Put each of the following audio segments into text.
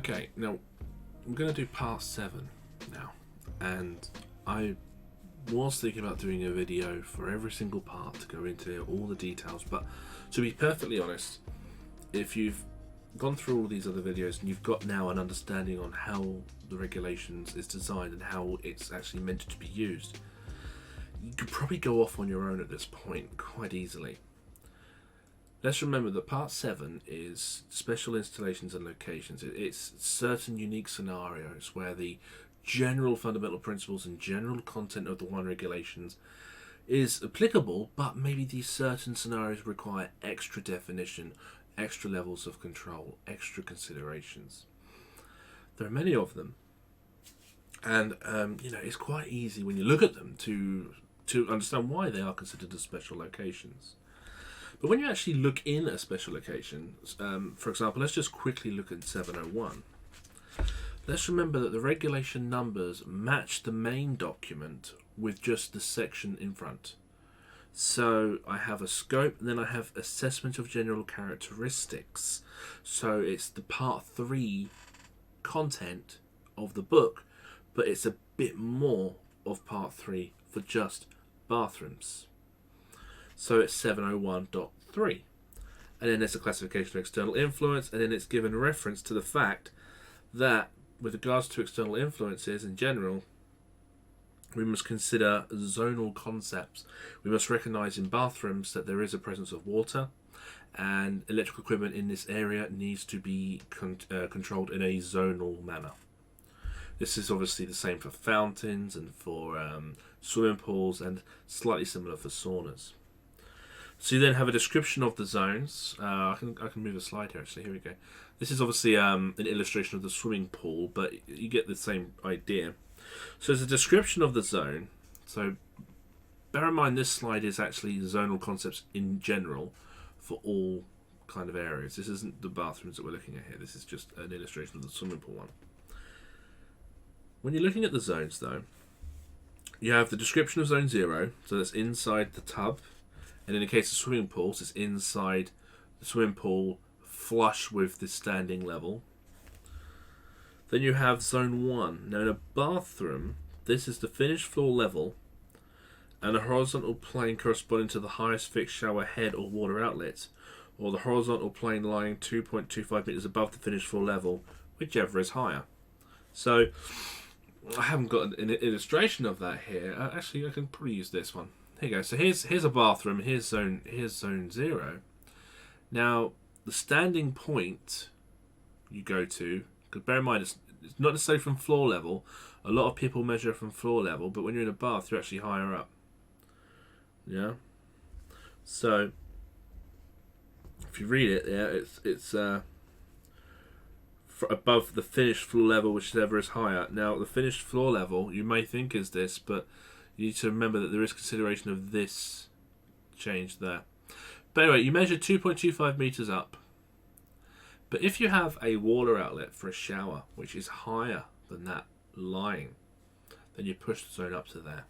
Okay, now I'm going to do part 7 now, and I was thinking about doing a video for every single part to go into all the details, but to be perfectly honest, if you've gone through all these other videos and you've got now an understanding on how the regulations is designed and how it's actually meant to be used, you could probably go off on your own at this point quite easily. Let's remember that part 7 is special installations and locations. It's certain unique scenarios where the general fundamental principles and general content of the one regulations is applicable, but maybe these certain scenarios require extra definition, extra levels of control, extra considerations. There are many of them, and it's quite easy when you look at them to understand why they are considered as special locations. But when you actually look in a special location, for example, let's just quickly look at 701. Let's remember that the regulation numbers match the main document with just the section in front. So I have a scope, and then I have assessment of general characteristics. So it's the part 3 content of the book, but it's a bit more of part 3 for just bathrooms. So it's 701.3. And then there's a classification of external influence, and then it's given reference to the fact that with regards to external influences in general, we must consider zonal concepts. We must recognise in bathrooms that there is a presence of water, and electrical equipment in this area needs to be controlled in a zonal manner. This is obviously the same for fountains and for swimming pools, and slightly similar for saunas. So you then have a description of the zones. I can move a slide here actually. Here we go. This is obviously an illustration of the swimming pool, but you get the same idea. So there's a description of the zone. So bear in mind this slide is actually zonal concepts in general for all kind of areas. This isn't the bathrooms that we're looking at here. This is just an illustration of the swimming pool one. When you're looking at the zones though, you have the description of zone 0. So that's inside the tub. And in the case of swimming pools, it's inside the swimming pool, flush with the standing level. Then you have zone 1. Now in a bathroom, this is the finished floor level and a horizontal plane corresponding to the highest fixed shower head or water outlet, or the horizontal plane lying 2.25 meters above the finished floor level, whichever is higher. So I haven't got an illustration of that here. Actually, I can probably use this one. Here you go. So here's a bathroom. Here's zone 0. Now the standing point you go to, because bear in mind it's not necessarily from floor level. A lot of people measure from floor level, but when you're in a bath, you're actually higher up. Yeah. So if you read it, yeah, it's above the finished floor level, whichever is higher. Now the finished floor level, you may think is this, but you need to remember that there is consideration of this change there. But anyway, you measure 2.25 meters up. But if you have a water outlet for a shower, which is higher than that line, then you push the zone up to there.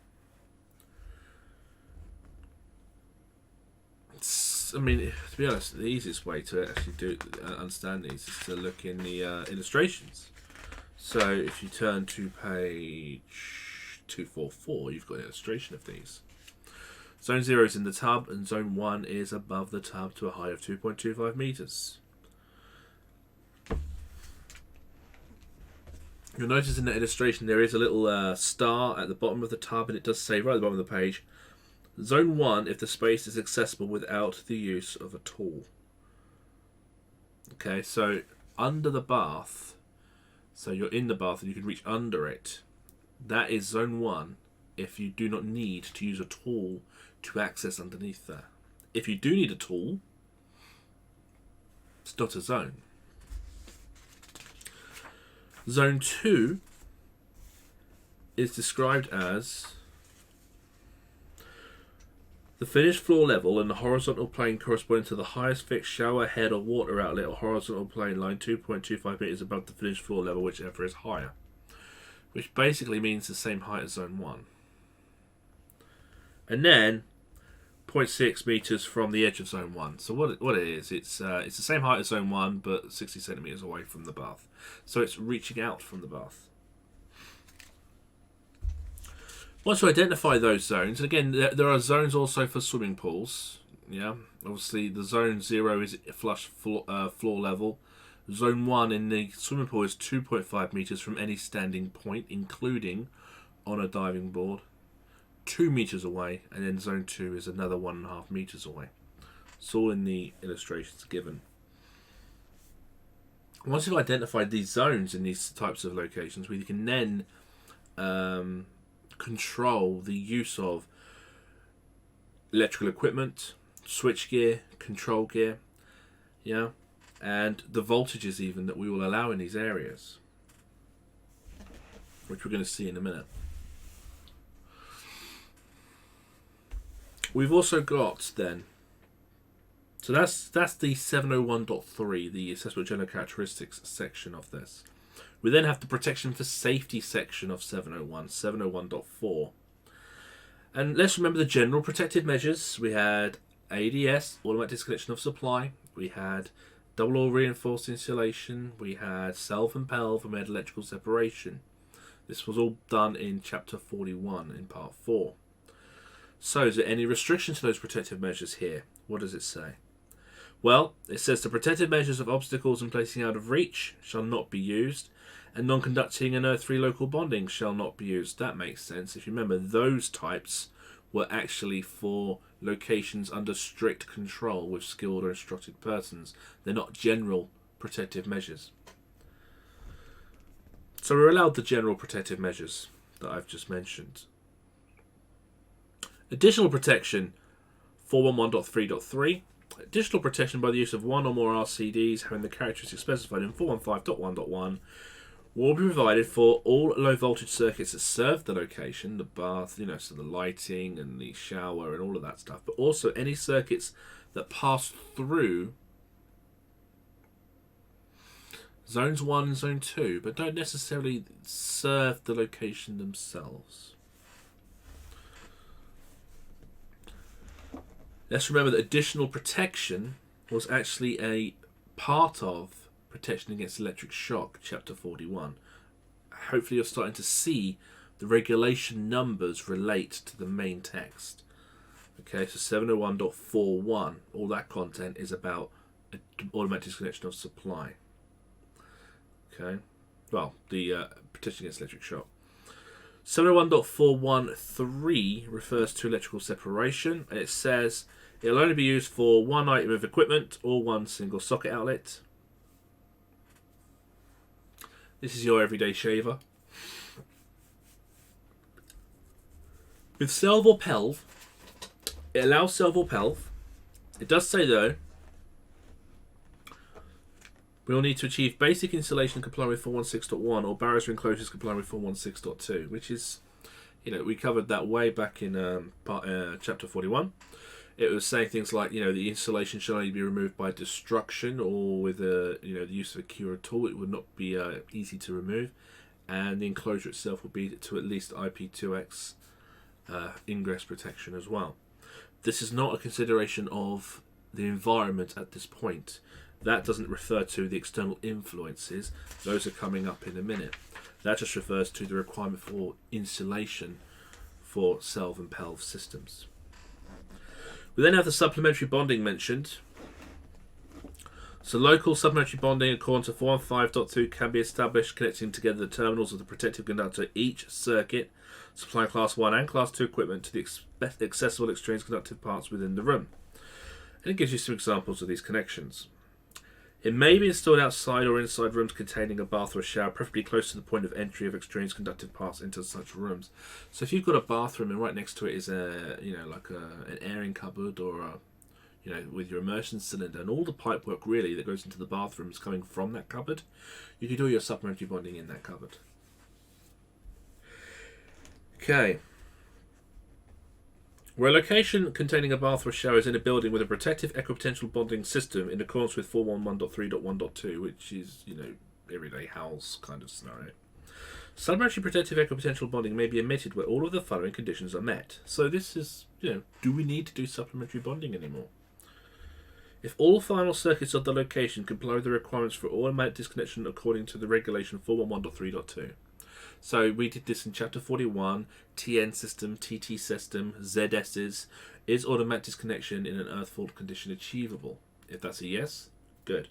To be honest, the easiest way to actually understand these is to look in the illustrations. So if you turn to page 244, you've got an illustration of these. Zone 0 is in the tub, and zone 1 is above the tub to a height of 2.25 meters. You'll notice in the illustration there is a little star at the bottom of the tub, and it does say right at the bottom of the page, Zone 1 if the space is accessible without the use of a tool. Okay, so under the bath, so you're in the bath and you can reach under it, that is zone 1 if you do not need to use a tool to access underneath there. If you do need a tool, it's not a zone. Zone 2 is described as the finished floor level and the horizontal plane corresponding to the highest fixed shower head or water outlet or horizontal plane lying 2.25 meters above the finished floor level, whichever is higher. Which basically means the same height as zone 1. And then 0.6 meters from the edge of zone 1. So what it is, it's the same height as zone 1, but 60 centimeters away from the bath. So it's reaching out from the bath. Once you identify those zones, and again, there are zones also for swimming pools. Yeah, obviously the zone 0 is flush floor level. Zone 1 in the swimming pool is 2.5 meters from any standing point, including on a diving board, 2 meters away, and then zone 2 is another 1.5 meters away. It's all in the illustrations given. Once you've identified these zones in these types of locations, we can then control the use of electrical equipment, switch gear, control gear, yeah, and the voltages even that we will allow in these areas, which we're going to see in a minute. We've also got then, so that's the 701.3, the assessment general characteristics section of this. We then have the protection for safety section of 701, 701.4. And let's remember the general protective measures. We had ADS, automatic disconnection of supply. We had double or reinforced insulation. We had self and PELV, and we had electrical separation. This was all done in chapter 41 in part 4. So is there any restriction to those protective measures here? What does it say? Well, it says the protective measures of obstacles and placing out of reach shall not be used, and non-conducting and earth-free local bonding shall not be used. That makes sense. If you remember, those types were actually for locations under strict control with skilled or instructed persons. They're not general protective measures. So we're allowed the general protective measures that I've just mentioned. Additional protection, 411.3.3. Additional protection by the use of one or more RCDs having the characteristics specified in 415.1.1 will be provided for all low voltage circuits that serve the location, the bath, so the lighting and the shower and all of that stuff, but also any circuits that pass through zones 1 and zone 2, but don't necessarily serve the location themselves. Let's remember that additional protection was actually a part of protection against electric shock, chapter 41. Hopefully you're starting to see the regulation numbers relate to the main text. Okay, so 701.41, all that content is about automatic disconnection of supply. Okay, well, the protection against electric shock. 701.413 refers to electrical separation, and it says it'll only be used for one item of equipment or one single socket outlet. This is your everyday shaver. With self or PELV, it allows self or PELV. It does say though, we will need to achieve basic insulation complying with 416.1 or barriers or enclosures complying with 416.2, which is, we covered that way back in chapter 41. It was saying things like, the insulation should only be removed by destruction or with the use of a cure tool. It would not be easy to remove, and the enclosure itself would be to at least IP2X ingress protection as well. This is not a consideration of the environment at this point. That doesn't refer to the external influences. Those are coming up in a minute. That just refers to the requirement for insulation for self and PELV systems. We then have the supplementary bonding mentioned. So local supplementary bonding according to 415.2 can be established connecting together the terminals of the protective conductor each circuit, supplying class 1 and class 2 equipment to the accessible extraneous conductive parts within the room. And it gives you some examples of these connections. It may be installed outside or inside rooms containing a bath or a shower, preferably close to the point of entry of extraneous conductive parts into such rooms. So if you've got a bathroom and right next to it is an airing cupboard or with your immersion cylinder and all the pipe work really that goes into the bathroom is coming from that cupboard, you can do your supplementary bonding in that cupboard. Okay. Where a location containing a bath or shower is in a building with a protective equipotential bonding system in accordance with 411.3.1.2, which is, everyday house kind of scenario. Supplementary protective equipotential bonding may be omitted where all of the following conditions are met. So this is, do we need to do supplementary bonding anymore? If all final circuits of the location comply with the requirements for automatic disconnection according to the regulation 411.3.2. So we did this in chapter 41, TN system, TT system, ZS's. Is automatic disconnection in an earth fault condition achievable? If that's a yes, good.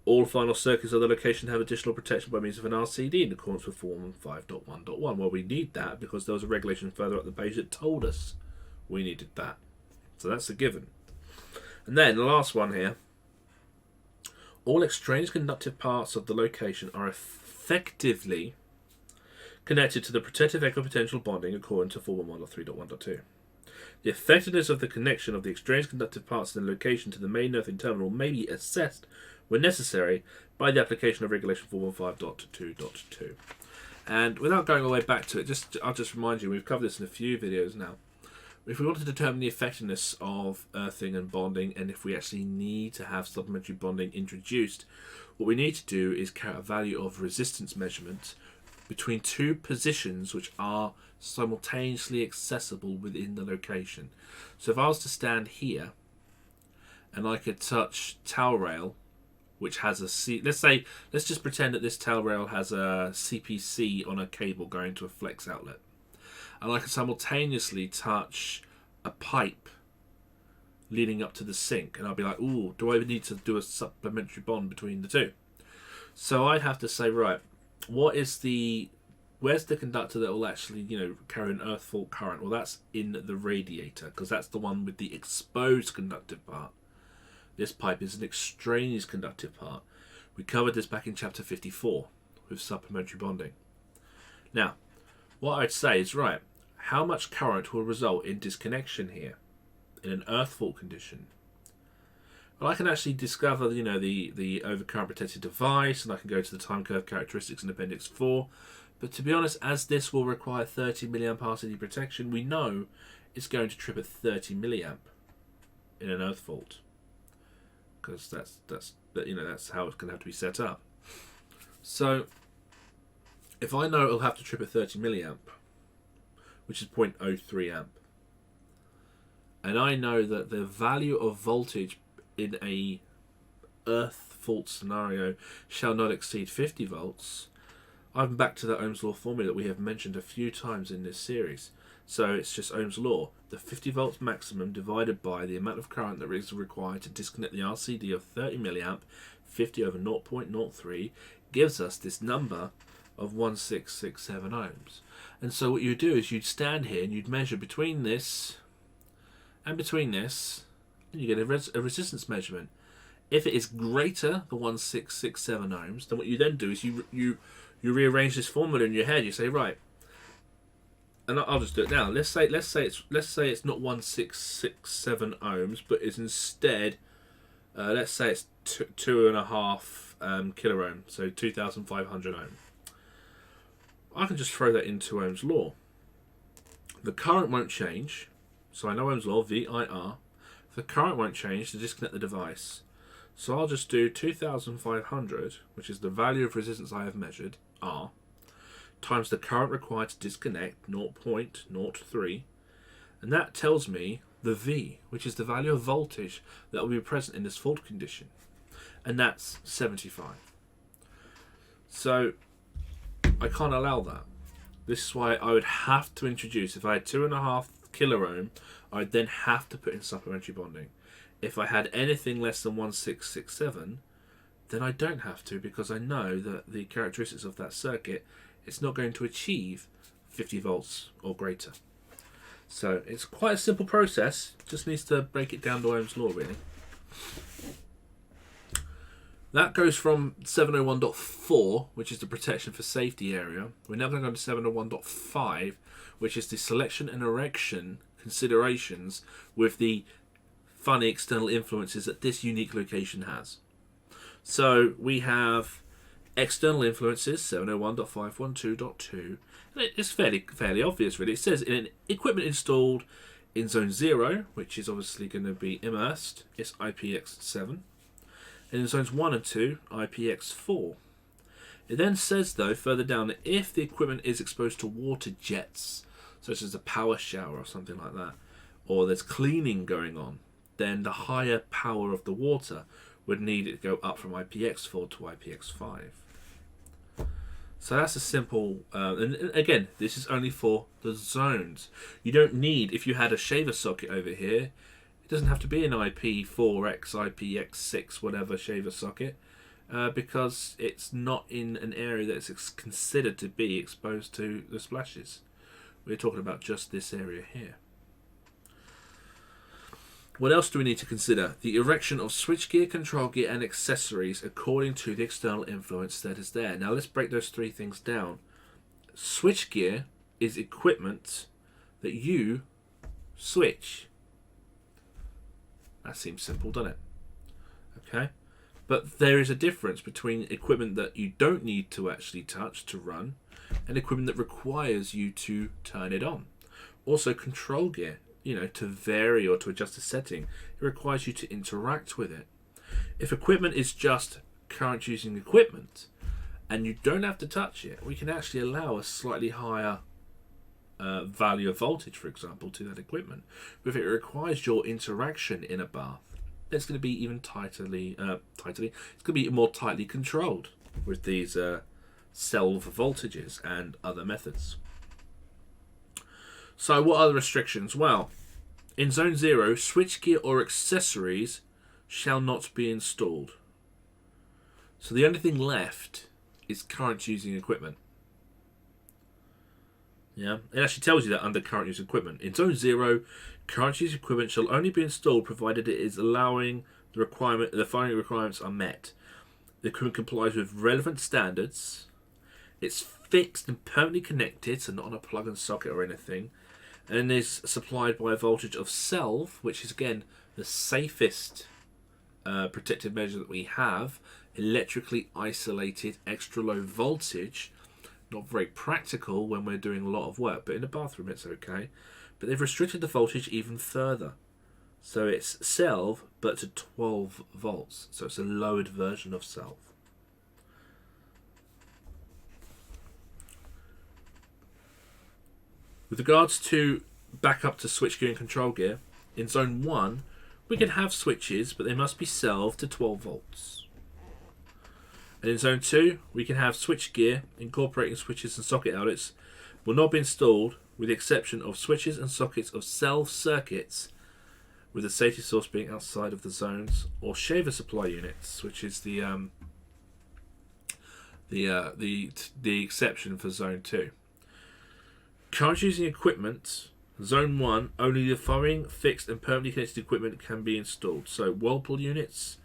All final circuits of the location have additional protection by means of an RCD in accordance with Form 5.1.1. Well, we need that because there was a regulation further up the page that told us we needed that. So that's a given. And then the last one here. All extraneous conductive parts of the location are effectively connected to the protective equipotential bonding according to 411.3.1.2. The effectiveness of the connection of the extraneous conductive parts in the location to the main earthing terminal may be assessed, when necessary, by the application of regulation 415.2.2. And without going all the way back to it, I'll just remind you, we've covered this in a few videos now. If we want to determine the effectiveness of earthing and bonding, and if we actually need to have supplementary bonding introduced, what we need to do is carry out a value of resistance measurement between two positions which are simultaneously accessible within the location. So if I was to stand here and I could touch tail rail, which has a let's just pretend that this tail rail has a CPC on a cable going to a flex outlet, and I could simultaneously touch a pipe leading up to the sink, and I'll be like, ooh, do I need to do a supplementary bond between the two? So I'd have to say, right, where's the conductor that will actually, carry an earth fault current? Well, that's in the radiator, because that's the one with the exposed conductive part. This pipe is an extraneous conductive part. We covered this back in chapter 54 with supplementary bonding. Now, what I'd say is, right, how much current will result in disconnection here in an earth fault condition? Well, I can actually discover, the overcurrent protected device, and I can go to the time curve characteristics in Appendix 4. But to be honest, as this will require 30 milliamp RCD protection, we know it's going to trip at 30 milliamp in an earth fault, because that's how it's going to have to be set up. So if I know it'll have to trip at 30 milliamp, which is 0.03 amp, and I know that the value of voltage in a earth fault scenario shall not exceed 50 volts, I'm back to the Ohm's law formula that we have mentioned a few times in this series. So it's just Ohm's law. The 50 volts maximum divided by the amount of current that is required to disconnect the RCD of 30 milliamp, 50 over 0.03, gives us this number of 1667 ohms. And so what you do is you'd stand here and you'd measure between this and between this, and you get a resistance measurement. If it is greater than 1667 ohms, then what you then do is you rearrange this formula in your head. You say, right, and I'll just do it now. Let's say it's not 1667 ohms, but it's instead, let's say it's 2.5 kilo ohm, so 2,500 ohm. I can just throw that into Ohm's law. The current won't change, so I know Ohm's law, VIR. The current won't change to disconnect the device. So I'll just do 2,500, which is the value of resistance I have measured, R, times the current required to disconnect, 0.03, and that tells me the V, which is the value of voltage that will be present in this fault condition, and that's 75. So I can't allow that. This is why I would have to introduce, if I had 2.5 kilo ohm, I'd then have to put in supplementary bonding. If I had anything less than 1667, then I don't have to, because I know that the characteristics of that circuit, it's not going to achieve 50 volts or greater. So it's quite a simple process, just needs to break it down to Ohm's law, really. That goes from 701.4, which is the protection for safety area. We're now going to go to 701.5, which is the selection and erection considerations with the funny external influences that this unique location has. So we have external influences, 701.512.2, and it's fairly obvious, really. It says in an equipment installed in zone 0, which is obviously going to be immersed, it's IPX7, and in zones 1 and 2, IPX4. It then says, though, further down, that if the equipment is exposed to water jets, such as a power shower or something like that, or there's cleaning going on, then the higher power of the water would need it to go up from IPX4 to IPX5. So that's a simple, and again, this is only for the zones. You don't need, if you had a shaver socket over here, it doesn't have to be an IP4X, IPX6, whatever shaver socket, because it's not in an area that's considered to be exposed to the splashes. We're talking about just this area here. What else do we need to consider? The erection of switchgear, control gear, and accessories according to the external influence that is there. Now let's break those three things down. Switchgear is equipment that you switch. That seems simple, doesn't it? Okay. But there is a difference between equipment that you don't need to actually touch to run and equipment that requires you to turn it on. Also, control gear. To vary or to adjust a setting, it requires you to interact with it. If equipment is just current using equipment and you don't have to touch it, we can actually allow a slightly higher value of voltage, for example, to that equipment. But if it requires your interaction in a bath, it's going to be even it's going to be more tightly controlled with these self voltages and other methods. So what are the restrictions? Well, in Zone 0, switchgear or accessories shall not be installed. So the only thing left is current using equipment. Yeah, it actually tells you that under current using equipment. In Zone 0, current using equipment shall only be installed provided it is allowing the following requirements are met. The equipment complies with relevant standards. It's fixed and permanently connected, so not on a plug and socket or anything, and is supplied by a voltage of self, which is again the safest protective measure that we have. Electrically isolated, extra low voltage. Not very practical when we're doing a lot of work, but in a bathroom it's okay. But they've restricted the voltage even further. So it's self, but to 12 volts. So it's a lowered version of self. With regards to back up to switchgear and control gear, in Zone 1, we can have switches, but they must be self to 12 volts. And in Zone 2, we can have switchgear incorporating switches and socket outlets will not be installed with the exception of switches and sockets of self circuits, with the safety source being outside of the zones, or shaver supply units, which is the exception for Zone 2. Current using equipment, Zone 1, only the following fixed and permanently connected equipment can be installed. So whirlpool units,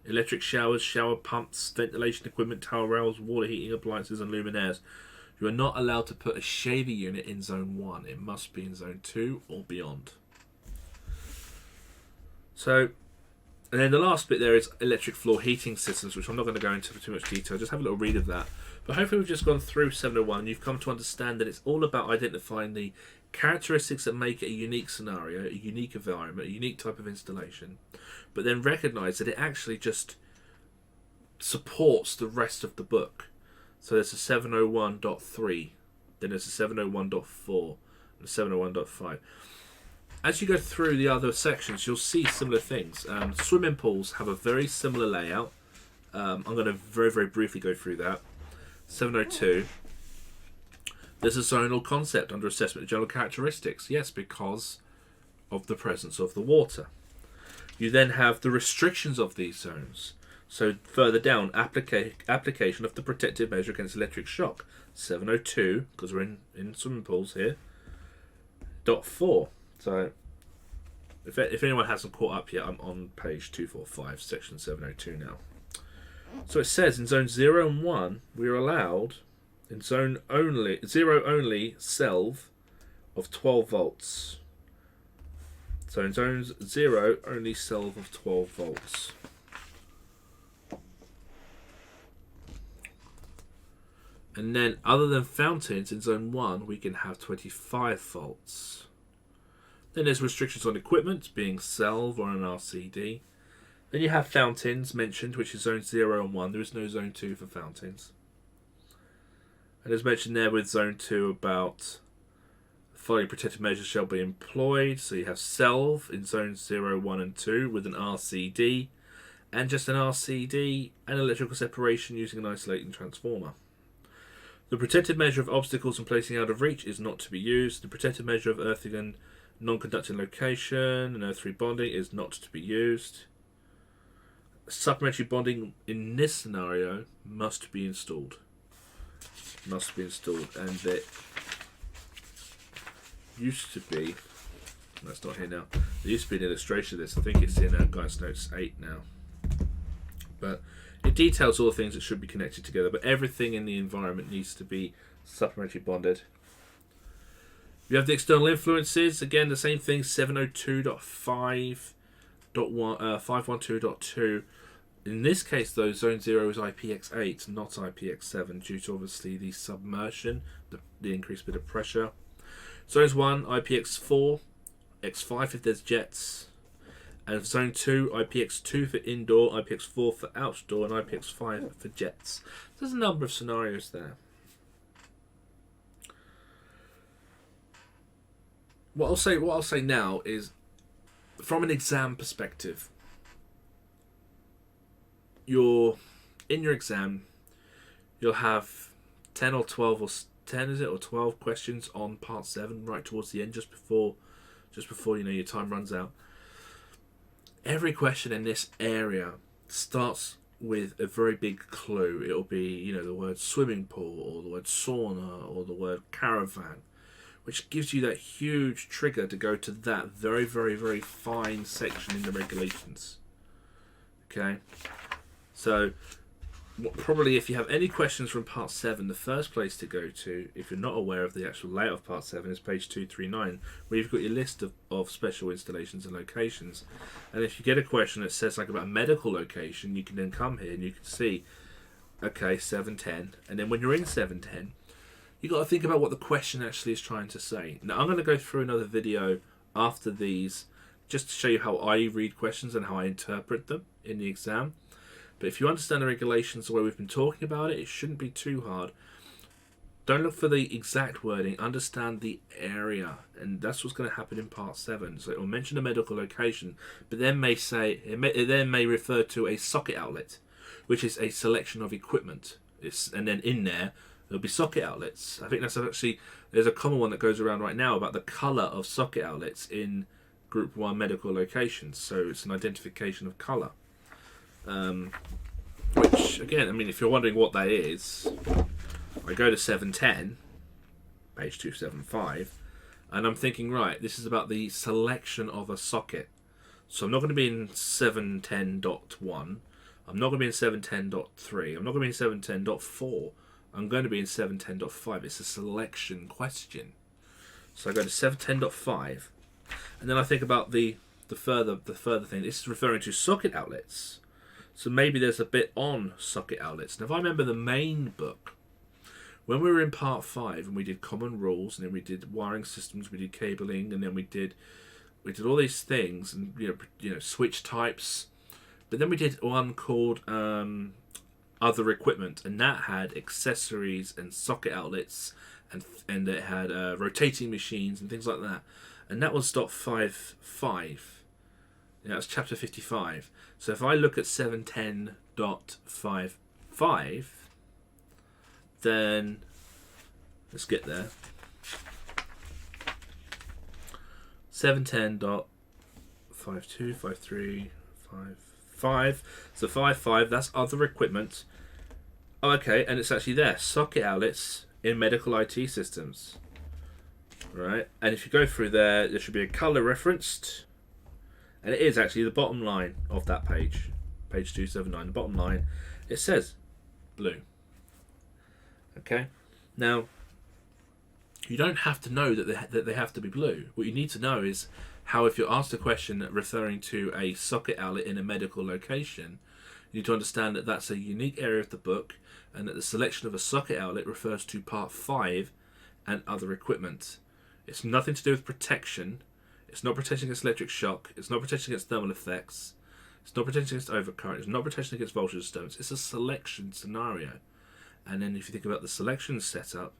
electric showers, shower pumps, ventilation equipment, towel rails, water heating appliances and luminaires. You are not allowed to put a shaver unit in Zone 1. It must be in Zone 2 or beyond. So, and then the last bit there is electric floor heating systems, which I'm not going to go into too much detail. Just have a little read of that. But hopefully we've just gone through 701. You've come to understand that it's all about identifying the characteristics that make it a unique scenario, a unique environment, a unique type of installation. But then recognise that it actually just supports the rest of the book. So there's a 701.3, then there's a 701.4, and a 701.5. As you go through the other sections, you'll see similar things. Swimming pools have a very similar layout. I'm going to very, very briefly go through that. 702. There's a zonal concept under assessment of general characteristics. Yes, because of the presence of the water. You then have the restrictions of these zones. So further down, application of the protective measure against electric shock. 702, because we're in swimming pools here. .4. So if anyone hasn't caught up yet, I'm on page 245, section 702 now. So it says in Zone 0 and 1, we are allowed, in Zone 0 only, self of 12 volts. So in Zone 0, only self of 12 volts. And then, other than fountains, in Zone 1, we can have 25 volts. Then there's restrictions on equipment, being self or an RCD. Then you have fountains mentioned, which is Zone 0 and 1. There is no Zone 2 for fountains. And as mentioned there with Zone 2 about Following protective measures shall be employed. So you have SELV in zones 0, 1 and 2 with an RCD, and just an RCD and electrical separation using an isolating transformer. The protective measure of obstacles and placing out of reach is not to be used. The protective measure of earthing and non-conducting location and earth-free bonding is not to be used. Supplementary bonding in this scenario must be installed. Must be installed, and there used to be, that's not here now, there used to be an illustration of this. I think it's in Guidance Notes 8 now. But it details all the things that should be connected together, but everything in the environment needs to be supplementary bonded. You have the external influences, again the same thing, 702.5.1.512.2. In this case though, zone 0 is IPX8, not IPX7, due to obviously the submersion, the increased bit of pressure. Zones 1, IPX4, X5 if there's jets, and zone 2, IPX2 for indoor, IPX4 for outdoor, and IPX5 for jets. There's a number of scenarios there. What I'll say now is, from an exam perspective, in your exam, you'll have 10 or 12 or 10 is it or 12 questions on part 7 right towards the end, just before your time runs out. Every question in this area starts with a very big clue. It'll be, the word swimming pool or the word sauna or the word caravan, which gives you that huge trigger to go to that very, very, very fine section in the regulations. Okay? So, probably if you have any questions from part 7, the first place to go to, if you're not aware of the actual layout of part 7, is page 239, where you've got your list of special installations and locations. And if you get a question that says like about a medical location, you can then come here and you can see, okay, 710. And then when you're in 710, you've got to think about what the question actually is trying to say. Now, I'm going to go through another video after these, just to show you how I read questions and how I interpret them in the exam. But if you understand the regulations the way we've been talking about it, it shouldn't be too hard. Don't look for the exact wording, understand the area, and that's what's going to happen in part 7. So it will mention a medical location, but then it then may refer to a socket outlet, which is a selection of equipment. And then in there'll be socket outlets. I think that's actually, there's a common one that goes around right now about the colour of socket outlets in Group 1 medical locations. So it's an identification of colour. Which, again, I mean, if you're wondering what that is, I go to 710, page 275, and I'm thinking, right, this is about the selection of a socket. So I'm not going to be in 710.1, I'm not going to be in 710.3, I'm not going to be in 710.4, I'm going to be in 710.5. It's a selection question. So I go to 710.5, and then I think about the further thing. This is referring to socket outlets. So maybe there's a bit on socket outlets. Now, if I remember the main book, when we were in part 5 and we did common rules, and then we did wiring systems, we did cabling, and then we did all these things, and switch types. But then we did one called other equipment, and that had accessories and socket outlets, and it had rotating machines and things like that. And that was dot 5.5. That was chapter 55. So if I look at 710.55, then let's get there. 710.52, 53, 55. So 55, that's other equipment. Oh, okay, and it's actually there. Socket outlets in medical IT systems. Right, and if you go through there should be a colour referenced. And it is actually the bottom line of that page, page 279, the bottom line, it says blue. Okay? Now, you don't have to know that they have to be blue. What you need to know is how, if you're asked a question referring to a socket outlet in a medical location, you need to understand that that's a unique area of the book, and that the selection of a socket outlet refers to part 5 and other equipment. It's nothing to do with protection. It's not protection against electric shock. It's not protection against thermal effects. It's not protection against overcurrent. It's not protection against voltage disturbance. It's a selection scenario. And then if you think about the selection setup,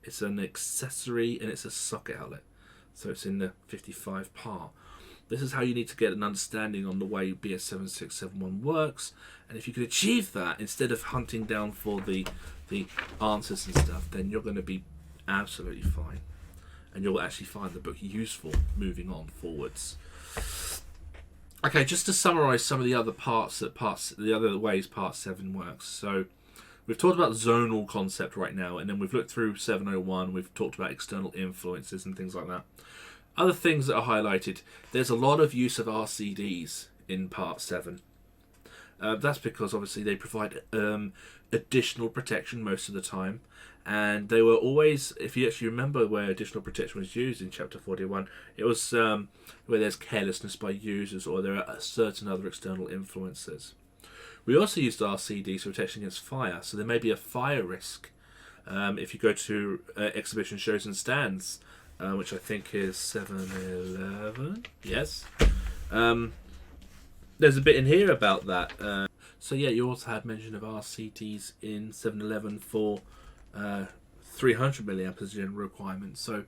It's an accessory and it's a socket outlet. So it's in the 55 part. This is how you need to get an understanding on the way BS7671 works. And if you can achieve that, instead of hunting down for the answers and stuff, then you're going to be absolutely fine. And you'll actually find the book useful moving on forwards. Okay, just to summarise some of the other the other ways Part 7 works. So we've talked about zonal concept right now, and then we've looked through 701. We've talked about external influences and things like that. Other things that are highlighted, there's a lot of use of RCDs in Part 7. That's because obviously they provide additional protection most of the time. And they were always, if you actually remember where additional protection was used in Chapter 41, it was where there's carelessness by users or there are certain other external influences. We also used RCDs for protection against fire, so there may be a fire risk. If you go to exhibition shows and stands, which I think is 711, yes. There's a bit in here about that. So yeah, you also had mention of RCDs in 711 for 300 milliamp as a general requirement. So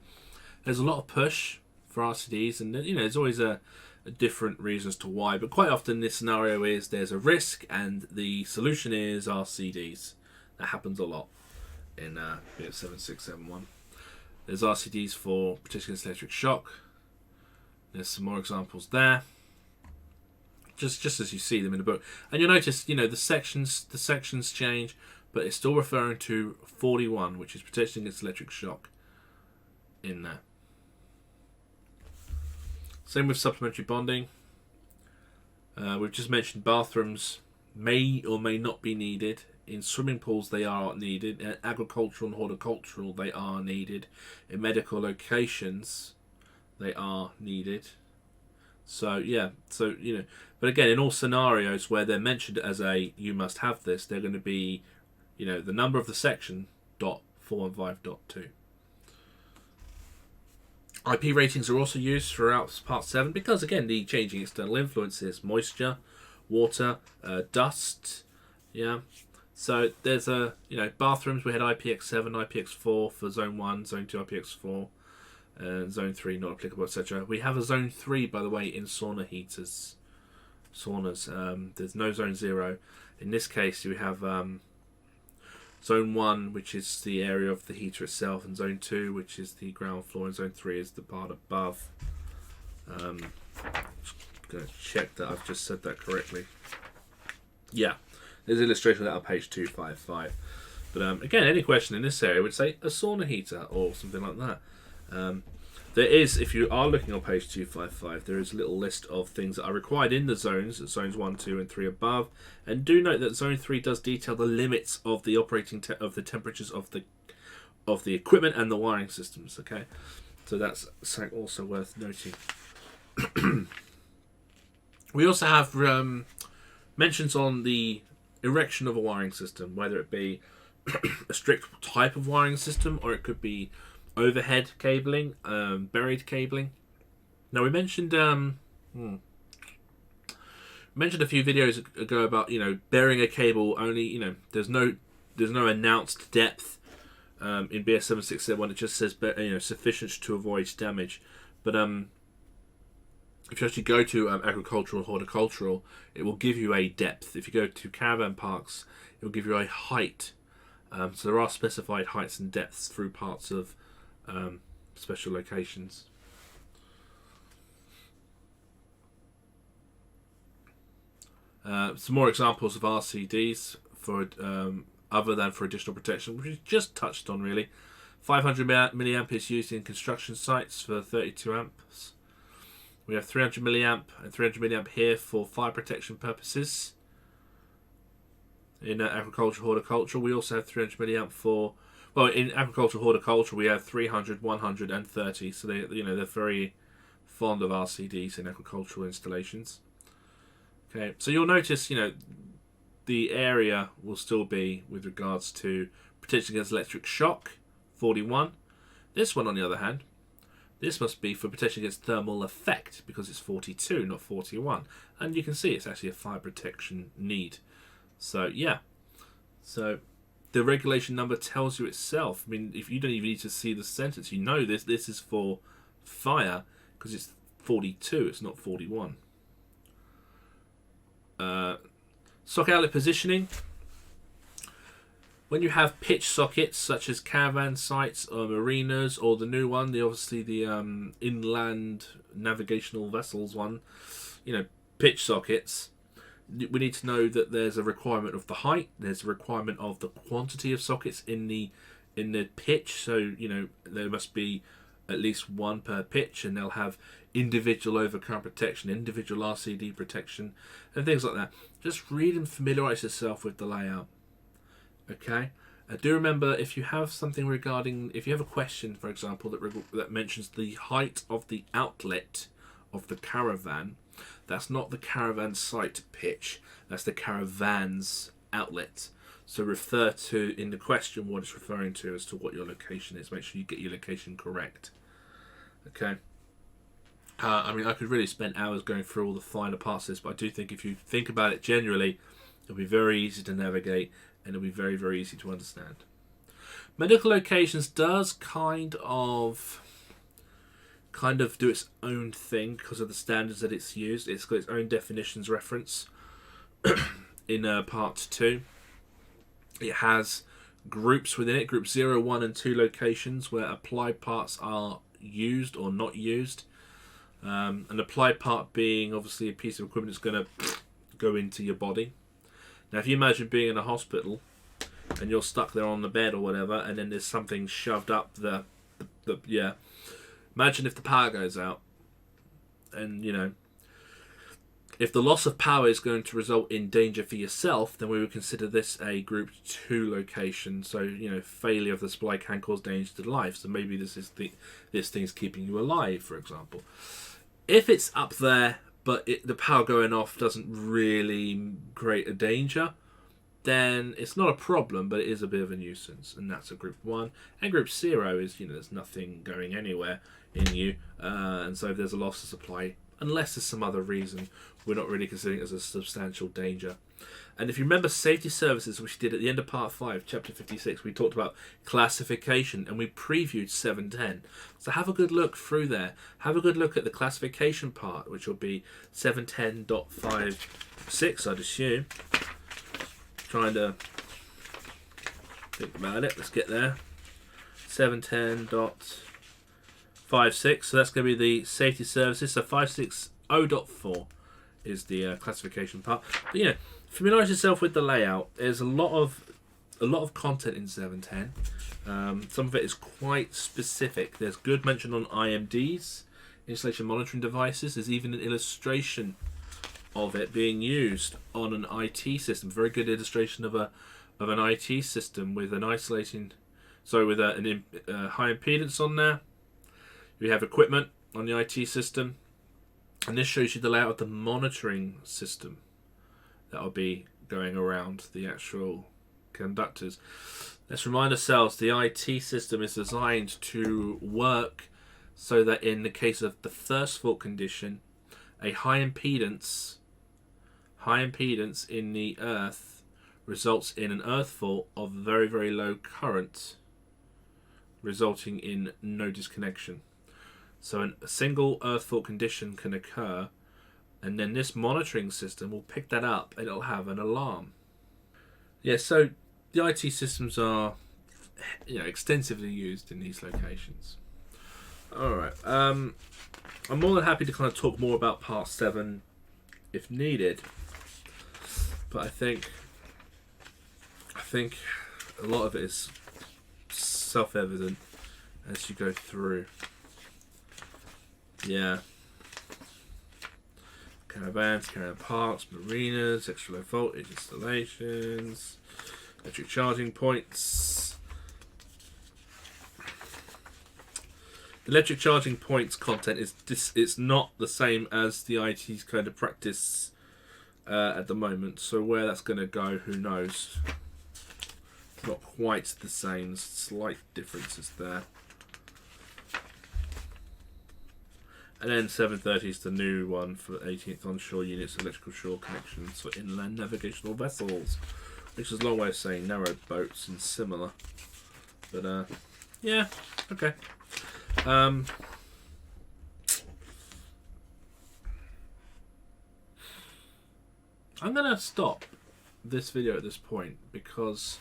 there's a lot of push for RCDs, and there's always a different reasons to why, but quite often this scenario is there's a risk and the solution is RCDs. That happens a lot in BS 7671. There's RCDs for protection against electric shock. There's some more examples there. Just as you see them in the book, and you'll notice, the sections change, but it's still referring to 41, which is protection against electric shock in there. Same with supplementary bonding. We've just mentioned bathrooms may or may not be needed. In swimming pools, they are needed. In agricultural and horticultural, they are needed. In medical locations, they are needed. So, yeah. So, but again, in all scenarios where they're mentioned as you must have this, they're going to be, the number of the section, .415.2. IP ratings are also used throughout Part 7 because, again, the changing external influences, moisture, water, dust, yeah. So there's bathrooms, we had IPX7, IPX4 for Zone 1, Zone 2 IPX4, and Zone 3 not applicable, etc. We have a Zone 3, by the way, in sauna heaters. Saunas. There's no Zone 0. In this case, you have Zone 1, which is the area of the heater itself, and Zone 2, which is the ground floor, and Zone 3 is the part above. Just going to check that I've just said that correctly. Yeah, there's an illustration of that on page 255. But again, any question in this area would say a sauna heater or something like that. There is, if you are looking on page 255, there is a little list of things that are required in the zones 1, 2, and 3 above. And do note that Zone 3 does detail the limits of the operating of the temperatures of the equipment and the wiring systems. Okay, so that's something also worth noting. We also have mentions on the erection of a wiring system, whether it be a strict type of wiring system or it could be overhead cabling, buried cabling. Now we mentioned a few videos ago about burying a cable only. There's no announced depth in BS 7671. It just says sufficient to avoid damage. But if you actually go to agricultural, horticultural, it will give you a depth. If you go to caravan parks, it will give you a height. So there are specified heights and depths through parts of special locations. Some more examples of RCDs for other than for additional protection, which we just touched on really. 500 milliamp is used in construction sites for 32 amps. We have 300 milliamp and 300 milliamp here for fire protection purposes. In agriculture, horticulture, we also have 300 milliamp for. Well, in agriculture, horticulture, we have 300, 100, and 30. So they're very fond of RCDs in agricultural installations. Okay, so you'll notice, the area will still be with regards to protection against electric shock, 41. This one, on the other hand, this must be for protection against thermal effect because it's 42, not 41. And you can see it's actually a fire protection need. So, yeah. So, the regulation number tells you itself. I mean, if you don't even need to see the sentence, you know this is for fire because it's 42, it's not 41. Socket outlet positioning. When you have pitch sockets such as caravan sites or marinas, or the new one, obviously the inland navigational vessels one, pitch sockets, we need to know that there's a requirement of the height, there's a requirement of the quantity of sockets in the pitch. So there must be at least one per pitch, and they'll have individual overcurrent protection, individual RCD protection, and things like that. Just read and familiarise yourself with the layout. Okay, do remember, if you have something regarding, if you have a question, for example, that mentions the height of the outlet of the caravan, that's not the caravan site pitch, that's the caravan's outlet. So refer to, in the question, what it's referring to as to what your location is. Make sure you get your location correct. Okay. I mean, I could really spend hours going through all the finer parts of this, but I do think if you think about it generally, it'll be very easy to navigate, and it'll be very, very easy to understand. Medical locations does kind of do its own thing because of the standards that it's used. It's got its own definitions reference in part 2. It has groups within it, group 0, 1 and 2 locations where applied parts are used or not used. An applied part being obviously a piece of equipment that's going to go into your body. Now, if you imagine being in a hospital and you're stuck there on the bed or whatever, and then there's something shoved up the imagine if the power goes out, and if the loss of power is going to result in danger for yourself, then we would consider this a group 2 location. So failure of the supply can cause danger to life. So maybe this thing's keeping you alive, for example. If it's up there, but the power going off doesn't really create a danger, then it's not a problem, but it is a bit of a nuisance, and that's a group 1. And group 0 is, there's nothing going anywhere in you, and so if there's a loss of supply, unless there's some other reason, we're not really considering it as a substantial danger. And if you remember safety services, which we did at the end of part 5, chapter 56, we talked about classification, and we previewed 710. So have a good look through there. Have a good look at the classification part, which will be 710.56, I'd assume. Trying to think about it. Let's get there. 710.56. So that's going to be the safety services. So 560.4 is the classification part. But familiarise yourself with the layout. There's a lot of content in 710. Some of it is quite specific. There's good mention on IMDs, installation monitoring devices. There's even an illustration of it being used on an IT system. Very good illustration of an IT system with an isolating, with a high impedance on there. We have equipment on the IT system, and this shows you the layout of the monitoring system that will be going around the actual conductors. Let's remind ourselves, the IT system is designed to work so that in the case of the first fault condition, a high impedance in the earth results in an earth fault of very, very low current, resulting in no disconnection. So a single earth fault condition can occur, and then this monitoring system will pick that up and it'll have an alarm. Yeah, so the IT systems are extensively used in these locations. Alright, I'm more than happy to kind of talk more about part 7 if needed, but I think a lot of it is self-evident as you go through. Yeah. Caravans, caravan parks, marinas, extra low voltage installations, electric charging points. The electric charging points content it's not the same as the IT's kind of practice at the moment. So where that's going to go, who knows? Not quite the same. Slight differences there. And then 730 is the new one for 18th onshore units, electrical shore connections for inland navigational vessels, which is a long way of saying narrow boats and similar. But yeah, okay. I'm gonna stop this video at this point because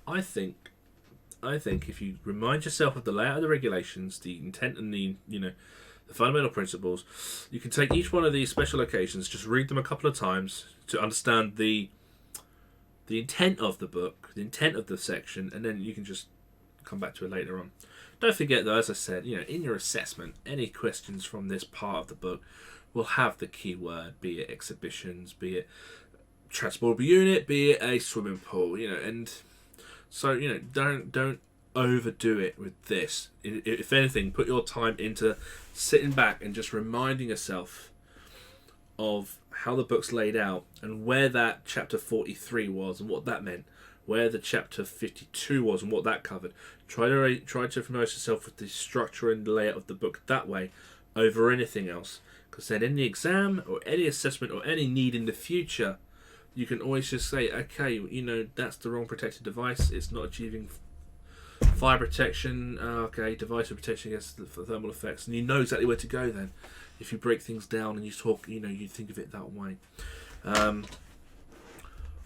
I think if you remind yourself of the layout of the regulations, the intent and the the fundamental principles, you can take each one of these special occasions, just read them a couple of times to understand the intent of the book, the intent of the section, and then you can just come back to it later on. Don't forget though, as I said, in your assessment, any questions from this part of the book will have the keyword, be it exhibitions, be it transportable unit, be it a swimming pool, and so don't overdo it with this. If anything, put your time into sitting back and just reminding yourself of how the book's laid out and where that chapter 43 was and what that meant, where the chapter 52 was and what that covered. Try to familiarize yourself with the structure and layout of the book that way over anything else, because then in the exam or any assessment or any need in the future, you can always just say, okay, that's the wrong protected device, it's not achieving fire protection, okay, device of protection against the thermal effects, and you know exactly where to go then. If you break things down and you talk, you think of it that way.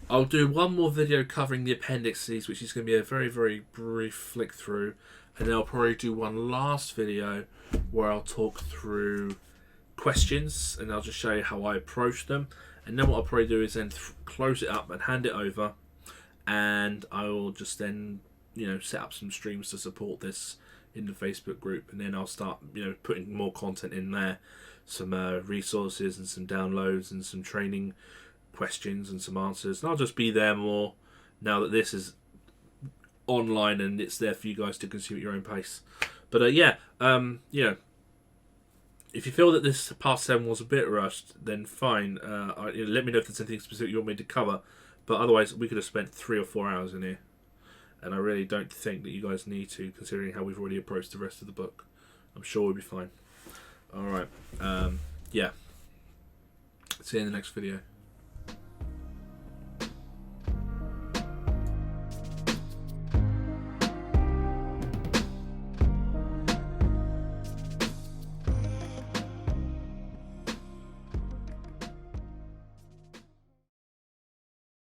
I'll do one more video covering the appendices, which is going to be a very, very brief flick through, and then I'll probably do one last video where I'll talk through questions and I'll just show you how I approach them, and then what I'll probably do is then close it up and hand it over, and I will just then set up some streams to support this in the Facebook group, and then I'll start putting more content in there, some resources and some downloads and some training questions and some answers, and I'll just be there more now that this is online and it's there for you guys to consume at your own pace. But if you feel that this part 7 was a bit rushed, then fine. Let me know if there's anything specific you want me to cover, but otherwise we could have spent 3 or 4 hours in here, and I really don't think that you guys need to, considering how we've already approached the rest of the book. I'm sure we'll be fine. Alright, yeah. See you in the next video.